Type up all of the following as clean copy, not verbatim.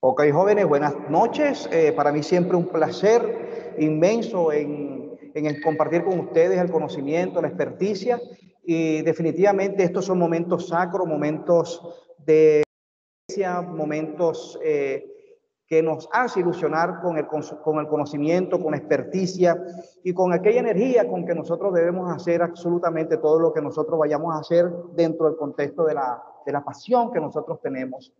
Ok, jóvenes, buenas noches. Para mí siempre un placer inmenso en el compartir con ustedes el conocimiento, la experticia, y definitivamente estos son momentos sacros, momentos de momentos que nos hace ilusionar con el conocimiento, con la experticia y con aquella energía con que nosotros debemos hacer absolutamente todo lo que nosotros vayamos a hacer dentro del contexto de la pasión que nosotros tenemos.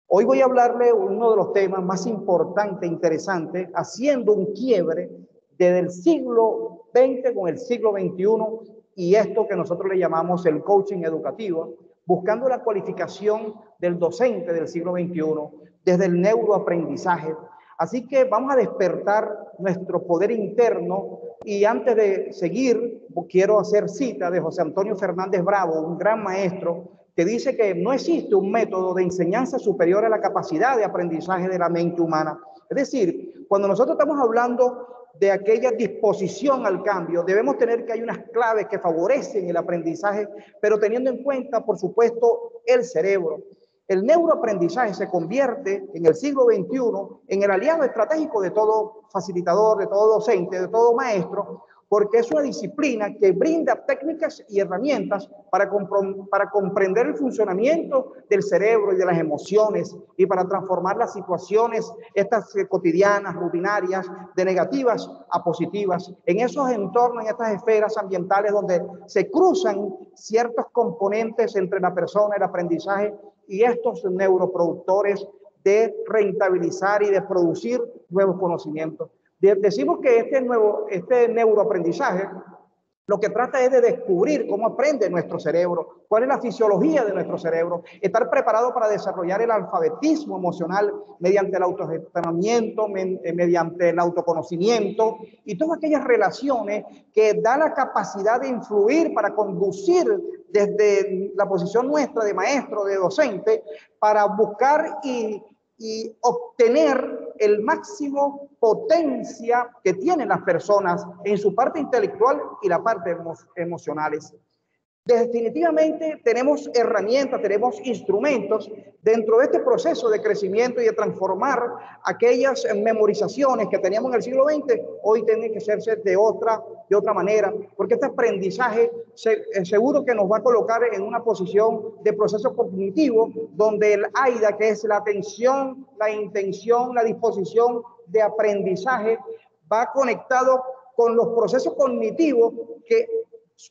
Hoy voy a hablarle uno de los temas más importantes e interesantes, haciendo un quiebre desde el siglo XX con el siglo XXI y esto que nosotros le llamamos el coaching educativo, buscando la cualificación del docente del siglo XXI desde el neuroaprendizaje. Así que vamos a despertar nuestro poder interno y antes de seguir, quiero hacer cita de José Antonio Fernández Bravo, un gran maestro, que dice que no existe un método de enseñanza superior a la capacidad de aprendizaje de la mente humana. Es decir, cuando nosotros estamos hablando de aquella disposición al cambio, debemos tener que hay unas claves que favorecen el aprendizaje, pero teniendo en cuenta, por supuesto, el cerebro. El neuroaprendizaje se convierte en el siglo XXI en el aliado estratégico de todo facilitador, de todo docente, de todo maestro, porque es una disciplina que brinda técnicas y herramientas para comprender el funcionamiento del cerebro y de las emociones y para transformar las situaciones, estas cotidianas, rutinarias, de negativas a positivas, en esos entornos, en estas esferas ambientales donde se cruzan ciertos componentes entre la persona, el aprendizaje y estos neuroproductores de rentabilizar y de producir nuevos conocimientos. Decimos que este neuroaprendizaje lo que trata es de descubrir cómo aprende nuestro cerebro, cuál es la fisiología de nuestro cerebro, estar preparado para desarrollar el alfabetismo emocional mediante el autogestionamiento, mediante el autoconocimiento y todas aquellas relaciones que da la capacidad de influir para conducir desde la posición nuestra de maestro, de docente, para buscar y obtener el máximo potencia que tienen las personas en su parte intelectual y la parte emocionales. Definitivamente tenemos herramientas, tenemos instrumentos dentro de este proceso de crecimiento y de transformar aquellas memorizaciones que teníamos en el siglo XX, hoy tienen que hacerse de otra manera, porque este aprendizaje seguro que nos va a colocar en una posición de proceso cognitivo donde el AIDA, que es la atención, la intención, la disposición de aprendizaje, va conectado con los procesos cognitivos que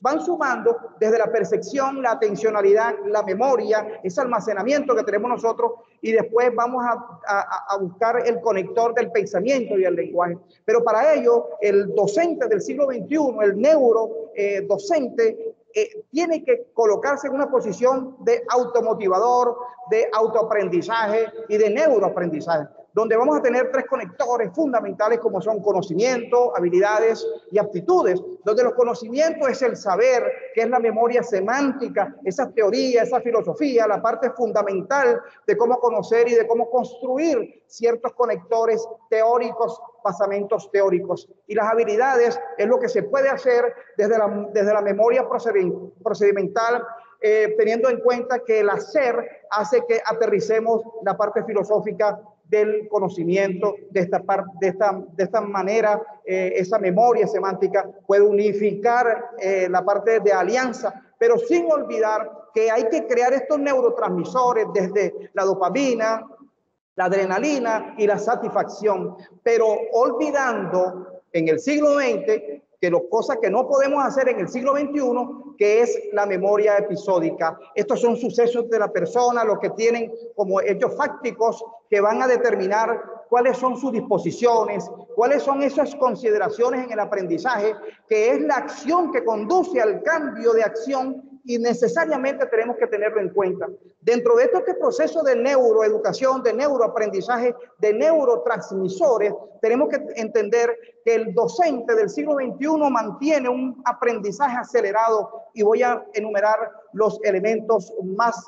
van sumando desde la percepción, la atencionalidad, la memoria, ese almacenamiento que tenemos nosotros y después vamos a buscar el conector del pensamiento y el lenguaje. Pero para ello, el docente del siglo XXI, el neurodocente, tiene que colocarse en una posición de automotivador, de autoaprendizaje y de neuroaprendizaje, donde vamos a tener tres conectores fundamentales como son conocimiento, habilidades y aptitudes, donde los conocimientos es el saber, que es la memoria semántica, esa teoría, esa filosofía, la parte fundamental de cómo conocer y de cómo construir ciertos conectores teóricos, basamentos teóricos. Y las habilidades es lo que se puede hacer desde la memoria procedimental, teniendo en cuenta que el hacer hace que aterricemos la parte filosófica del conocimiento. De esta manera, esa memoria semántica puede unificar la parte de alianza, pero sin olvidar que hay que crear estos neurotransmisores desde la dopamina, la adrenalina y la satisfacción, pero olvidando en el siglo XX que las cosas que no podemos hacer en el siglo XXI, que es la memoria episódica. Estos son sucesos de la persona, los que tienen como hechos fácticos que van a determinar cuáles son sus disposiciones, cuáles son esas consideraciones en el aprendizaje, que es la acción que conduce al cambio de acción y necesariamente tenemos que tenerlo en cuenta. Dentro de este proceso de neuroeducación, de neuroaprendizaje, de neurotransmisores, tenemos que entender que el docente del siglo XXI mantiene un aprendizaje acelerado y voy a enumerar los elementos más,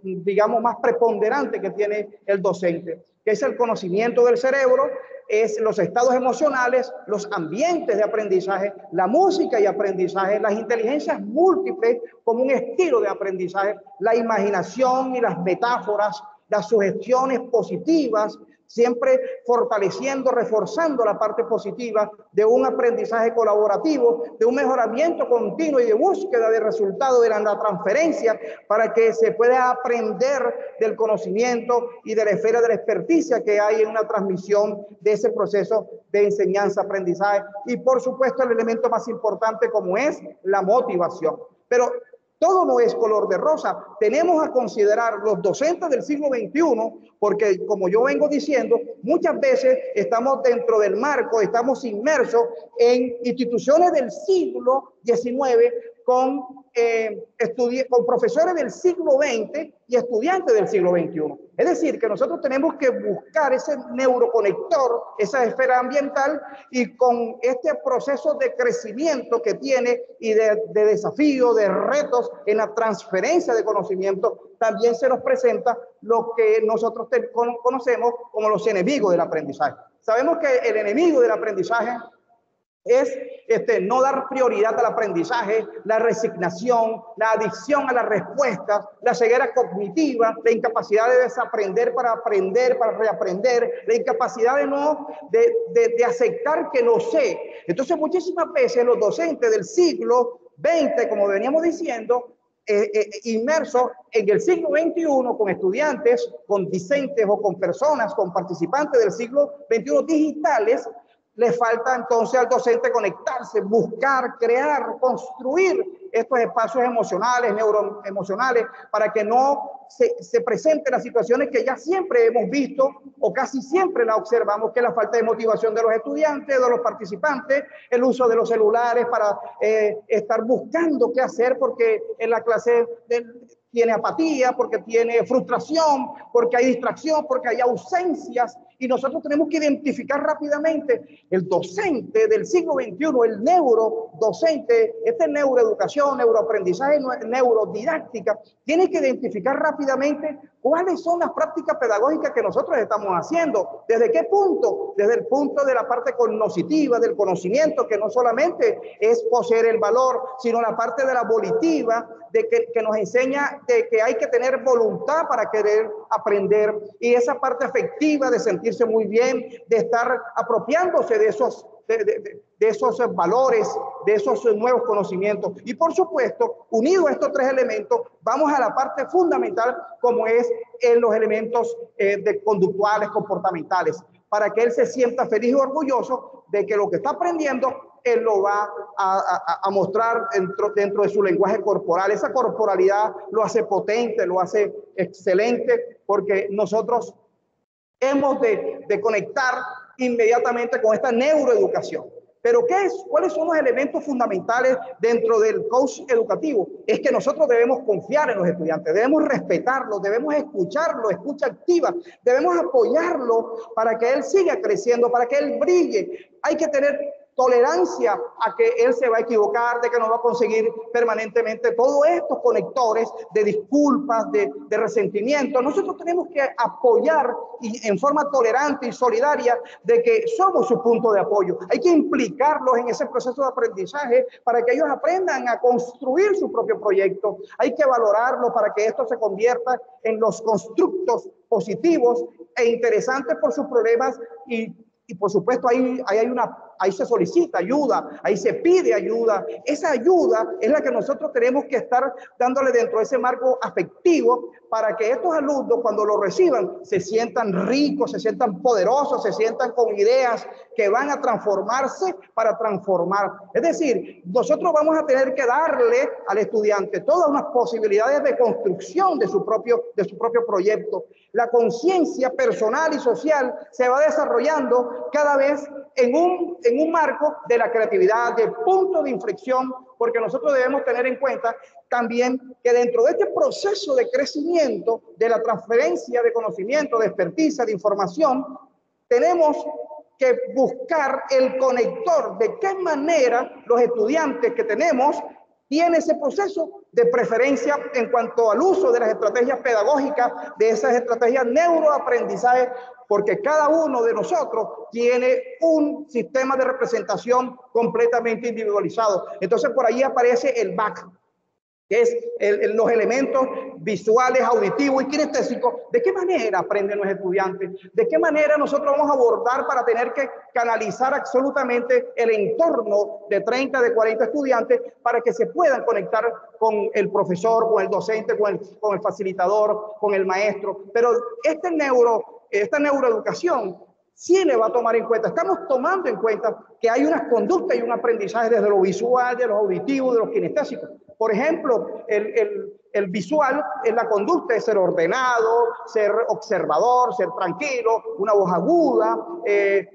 digamos, más preponderantes que tiene el docente, que es el conocimiento del cerebro, es los estados emocionales, los ambientes de aprendizaje, la música y aprendizaje, las inteligencias múltiples como un estilo de aprendizaje, la imaginación y las metáforas, las sugestiones positivas, siempre fortaleciendo, reforzando la parte positiva de un aprendizaje colaborativo, de un mejoramiento continuo y de búsqueda de resultados de la transferencia para que se pueda aprender del conocimiento y de la esfera de la experticia que hay en una transmisión de ese proceso de enseñanza-aprendizaje. Y por supuesto el elemento más importante como es la motivación. Pero todo no es color de rosa. Tenemos a considerar los docentes del siglo XXI, porque como yo vengo diciendo, muchas veces estamos dentro del marco, estamos inmersos en instituciones del siglo XIX con profesores del siglo XX y estudiantes del siglo XXI. Es decir, que nosotros tenemos que buscar ese neuroconector, esa esfera ambiental, y con este proceso de crecimiento que tiene y de desafío, de retos en la transferencia de conocimiento, también se nos presenta lo que nosotros conocemos como los enemigos del aprendizaje. Sabemos que el enemigo del aprendizaje es no dar prioridad al aprendizaje, la resignación, la adicción a las respuestas, la ceguera cognitiva, la incapacidad de desaprender para aprender, para reaprender, la incapacidad de aceptar que no sé. Entonces, muchísimas veces los docentes del siglo XX, como veníamos diciendo, inmersos en el siglo XXI con estudiantes, con discentes o con personas, con participantes del siglo XXI digitales, le falta entonces al docente conectarse, buscar, crear, construir estos espacios emocionales, neuroemocionales, para que no se presenten las situaciones que ya siempre hemos visto o casi siempre la observamos, que es la falta de motivación de los estudiantes, de los participantes, el uso de los celulares para estar buscando qué hacer porque en la clase tiene apatía, porque tiene frustración, porque hay distracción, porque hay ausencias. Y nosotros tenemos que identificar rápidamente el docente del siglo XXI, el neurodocente, neuroeducación, neuroaprendizaje, neurodidáctica, tiene que identificar rápidamente cuáles son las prácticas pedagógicas que nosotros estamos haciendo. ¿Desde qué punto? Desde el punto de la parte cognitiva, del conocimiento, que no solamente es poseer el valor, sino la parte de la volitiva, de que nos enseña de que hay que tener voluntad para querer aprender, y esa parte afectiva de sentirse muy bien, de estar apropiándose de esos valores, de esos nuevos conocimientos. Y por supuesto, unido a estos tres elementos, vamos a la parte fundamental como es en los elementos conductuales, comportamentales, para que él se sienta feliz y orgulloso de que lo que está aprendiendo él lo va a mostrar dentro de su lenguaje corporal. Esa corporalidad lo hace potente, lo hace excelente, porque nosotros hemos de conectar inmediatamente con esta neuroeducación. Pero ¿cuáles son los elementos fundamentales dentro del coach educativo? Es que nosotros debemos confiar en los estudiantes, debemos respetarlos, debemos escucharlo, escucha activa, debemos apoyarlo para que él siga creciendo, para que él brille. Hay que tener tolerancia a que él se va a equivocar, de que no va a conseguir permanentemente todos estos conectores de disculpas, de resentimiento. Nosotros tenemos que apoyar y en forma tolerante y solidaria de que somos su punto de apoyo. Hay que implicarlos en ese proceso de aprendizaje para que ellos aprendan a construir su propio proyecto. Hay que valorarlo para que esto se convierta en los constructos positivos e interesantes por sus problemas y por supuesto ahí se solicita ayuda, ahí se pide ayuda. Esa ayuda es la que nosotros tenemos que estar dándole dentro de ese marco afectivo para que estos alumnos cuando lo reciban se sientan ricos, se sientan poderosos, se sientan con ideas que van a transformarse para transformar. Es decir, nosotros vamos a tener que darle al estudiante todas unas posibilidades de construcción de su propio proyecto. La conciencia personal y social se va desarrollando cada vez en un marco de la creatividad, de punto de inflexión, porque nosotros debemos tener en cuenta también que dentro de este proceso de crecimiento, de la transferencia de conocimiento, de experticia, de información, tenemos que buscar el conector, de qué manera los estudiantes que tenemos tiene ese proceso de preferencia en cuanto al uso de las estrategias pedagógicas, de esas estrategias neuroaprendizaje porque cada uno de nosotros tiene un sistema de representación completamente individualizado. Entonces por ahí aparece el BAC, que es los elementos visuales, auditivos y kinestésicos. ¿De qué manera aprenden los estudiantes? ¿De qué manera nosotros vamos a abordar para tener que canalizar absolutamente el entorno de 30, de 40 estudiantes para que se puedan conectar con el profesor, con el docente, con el facilitador, con el maestro? Pero esta neuroeducación sí le va a tomar en cuenta, estamos tomando en cuenta que hay unas conductas y un aprendizaje desde lo visual, de los auditivos, de los kinestésicos. Por ejemplo, el visual en la conducta es ser ordenado, ser observador, ser tranquilo, una voz aguda,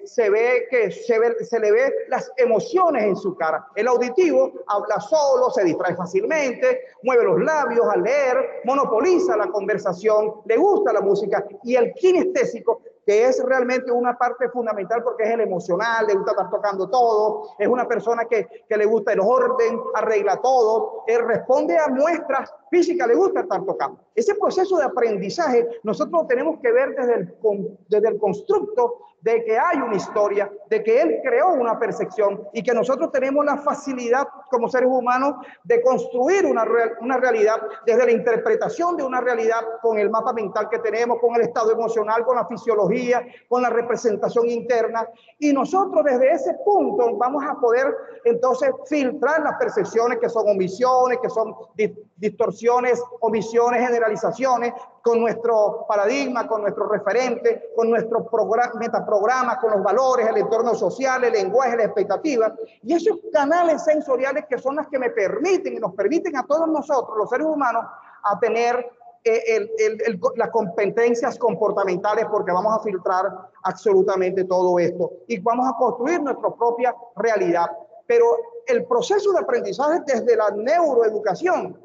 se le ve las emociones en su cara. El auditivo habla solo, se distrae fácilmente, mueve los labios al leer, monopoliza la conversación, le gusta la música. Y el kinestésico, que es realmente una parte fundamental porque es el emocional, le gusta estar tocando todo, es una persona que le gusta el orden, arregla todo, él responde a muestras físicas, le gusta estar tocando. Ese proceso de aprendizaje nosotros lo tenemos que ver desde el constructo de que hay una historia, de que él creó una percepción y que nosotros tenemos la facilidad como seres humanos de construir una realidad desde la interpretación de una realidad con el mapa mental que tenemos, con el estado emocional, con la fisiología, con la representación interna. Y nosotros desde ese punto vamos a poder entonces filtrar las percepciones que son omisiones, que son distorsiones, omisiones, generalizaciones, con nuestro paradigma, con nuestro referente, con nuestro metaprograma, con los valores, el entorno social, el lenguaje, la expectativa. Y esos canales sensoriales que son las que me permiten y nos permiten a todos nosotros, los seres humanos, a tener las competencias comportamentales, porque vamos a filtrar absolutamente todo esto y vamos a construir nuestra propia realidad. Pero el proceso de aprendizaje desde la neuroeducación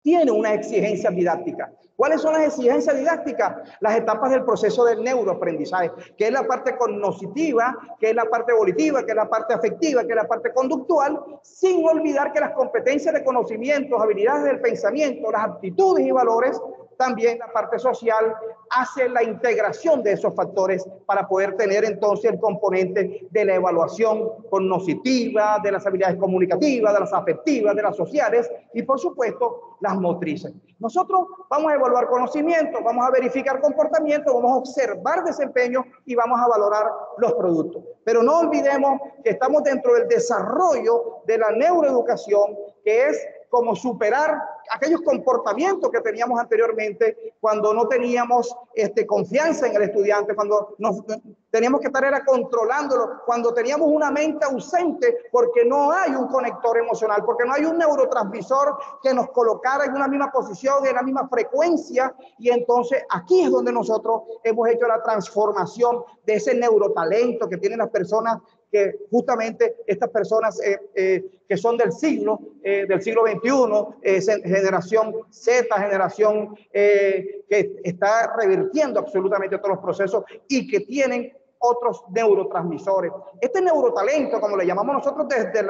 tiene una exigencia didáctica. ¿Cuáles son las exigencias didácticas? Las etapas del proceso del neuroaprendizaje, que es la parte cognitiva, que es la parte volitiva, que es la parte afectiva, que es la parte conductual, sin olvidar que las competencias de conocimientos, habilidades del pensamiento, las aptitudes y valores, también la parte social hace la integración de esos factores para poder tener entonces el componente de la evaluación cognitiva, de las habilidades comunicativas, de las afectivas, de las sociales y por supuesto las motrices. Nosotros vamos a evaluar conocimiento, vamos a verificar comportamiento, vamos a observar desempeño y vamos a valorar los productos. Pero no olvidemos que estamos dentro del desarrollo de la neuroeducación, que es como superar aquellos comportamientos que teníamos anteriormente cuando no teníamos confianza en el estudiante, cuando teníamos que estar controlándolo, cuando teníamos una mente ausente porque no hay un conector emocional, porque no hay un neurotransmisor que nos colocara en una misma posición, en la misma frecuencia. Y entonces aquí es donde nosotros hemos hecho la transformación de ese neurotalento que tienen las personas, que justamente estas personas que son del siglo XXI, generación Z, generación que está revirtiendo absolutamente todos los procesos y que tienen otros neurotransmisores. Este neurotalento, como le llamamos nosotros desde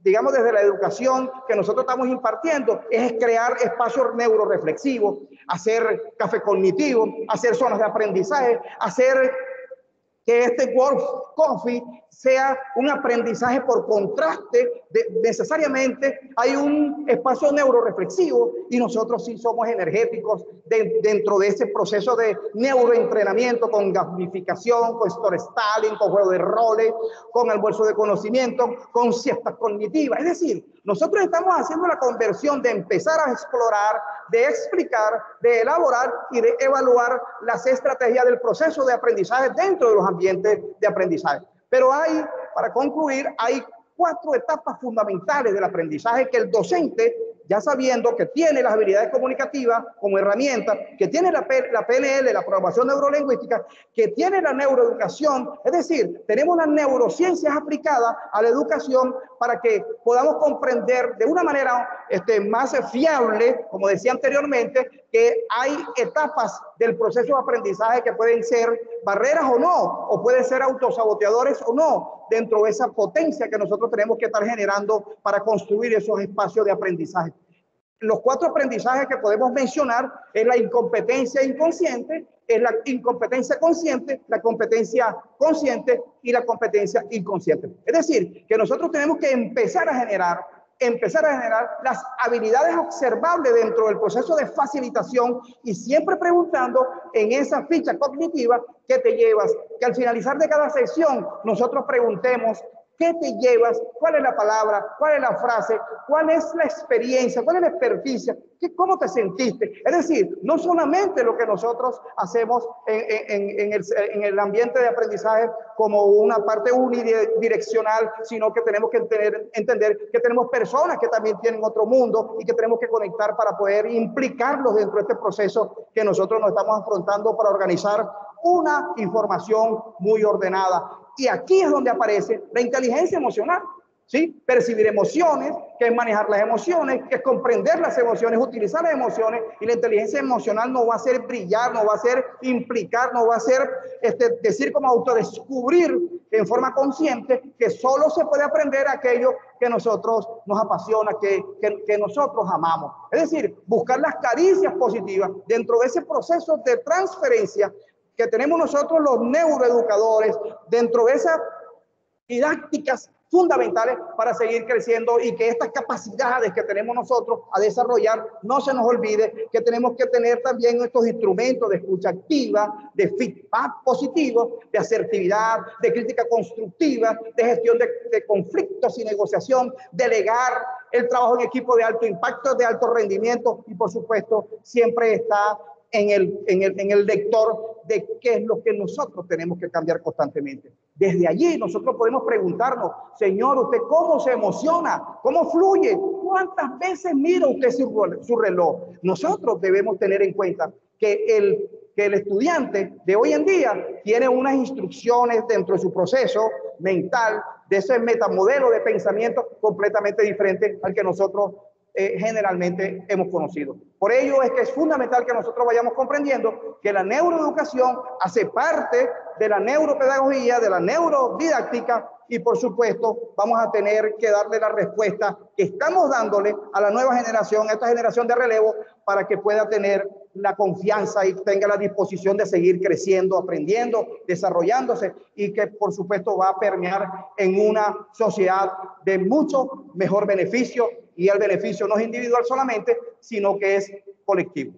desde la educación que nosotros estamos impartiendo, es crear espacios neuroreflexivos, hacer café cognitivo, hacer zonas de aprendizaje, hacer que este World Coffee sea un aprendizaje por contraste. Necesariamente hay un espacio neuroreflexivo y nosotros sí somos energéticos dentro de ese proceso de neuroentrenamiento con gamificación, con storytelling, con juego de roles, con almuerzo de conocimiento, con siestas cognitivas. Es decir, nosotros estamos haciendo la conversión de empezar a explorar, de explicar, de elaborar y de evaluar las estrategias del proceso de aprendizaje dentro de los ambientes de aprendizaje. Pero para concluir, hay 4 etapas fundamentales del aprendizaje que el docente, ya sabiendo que tiene las habilidades comunicativas como herramienta, que tiene la PNL, la programación neurolingüística, que tiene la neuroeducación, es decir, tenemos las neurociencias aplicadas a la educación para que podamos comprender de una manera más fiable, como decía anteriormente, que hay etapas del proceso de aprendizaje que pueden ser barreras o no, o pueden ser autosaboteadores o no, dentro de esa potencia que nosotros tenemos que estar generando para construir esos espacios de aprendizaje. Los 4 aprendizajes que podemos mencionar es la incompetencia inconsciente, es la incompetencia consciente, la competencia consciente y la competencia inconsciente. Es decir, que nosotros tenemos que empezar a generar las habilidades observables dentro del proceso de facilitación y siempre preguntando en esa ficha cognitiva qué te llevas, que al finalizar de cada sesión nosotros preguntemos qué te llevas, cuál es la palabra, cuál es la frase, cuál es la experiencia, cuál es la experticia, cómo te sentiste. Es decir, no solamente lo que nosotros hacemos en el ambiente de aprendizaje como una parte unidireccional, sino que tenemos que entender que tenemos personas que también tienen otro mundo y que tenemos que conectar para poder implicarlos dentro de este proceso que nosotros nos estamos afrontando para organizar una información muy ordenada. Y aquí es donde aparece la inteligencia emocional, ¿sí? Percibir emociones, que es manejar las emociones, que es comprender las emociones, utilizar las emociones. Y la inteligencia emocional no va a ser brillar, no va a ser implicar, no va a ser decir como autodescubrir en forma consciente, que solo se puede aprender aquello que nosotros nos apasiona, que nosotros amamos. Es decir, buscar las caricias positivas dentro de ese proceso de transferencia que tenemos nosotros los neuroeducadores dentro de esas didácticas fundamentales para seguir creciendo y que estas capacidades que tenemos nosotros a desarrollar no se nos olvide, que tenemos que tener también estos instrumentos de escucha activa, de feedback positivo, de asertividad, de crítica constructiva, de gestión de conflictos y negociación, delegar el trabajo en equipo de alto impacto, de alto rendimiento y por supuesto siempre está en el lector de qué es lo que nosotros tenemos que cambiar constantemente. Desde allí nosotros podemos preguntarnos, señor, ¿usted cómo se emociona? ¿Cómo fluye? ¿Cuántas veces mira usted su reloj? Nosotros debemos tener en cuenta que el estudiante de hoy en día tiene unas instrucciones dentro de su proceso mental, de ese metamodelo de pensamiento completamente diferente al que nosotros generalmente hemos conocido. Por ello es que es fundamental que nosotros vayamos comprendiendo que la neuroeducación hace parte de la neuropedagogía, de la neurodidáctica y por supuesto vamos a tener que darle la respuesta que estamos dándole a la nueva generación, a esta generación de relevo, para que pueda tener la confianza y tenga la disposición de seguir creciendo, aprendiendo, desarrollándose y que por supuesto va a permear en una sociedad de mucho mejor beneficio y el beneficio no es individual solamente, sino que es colectivo.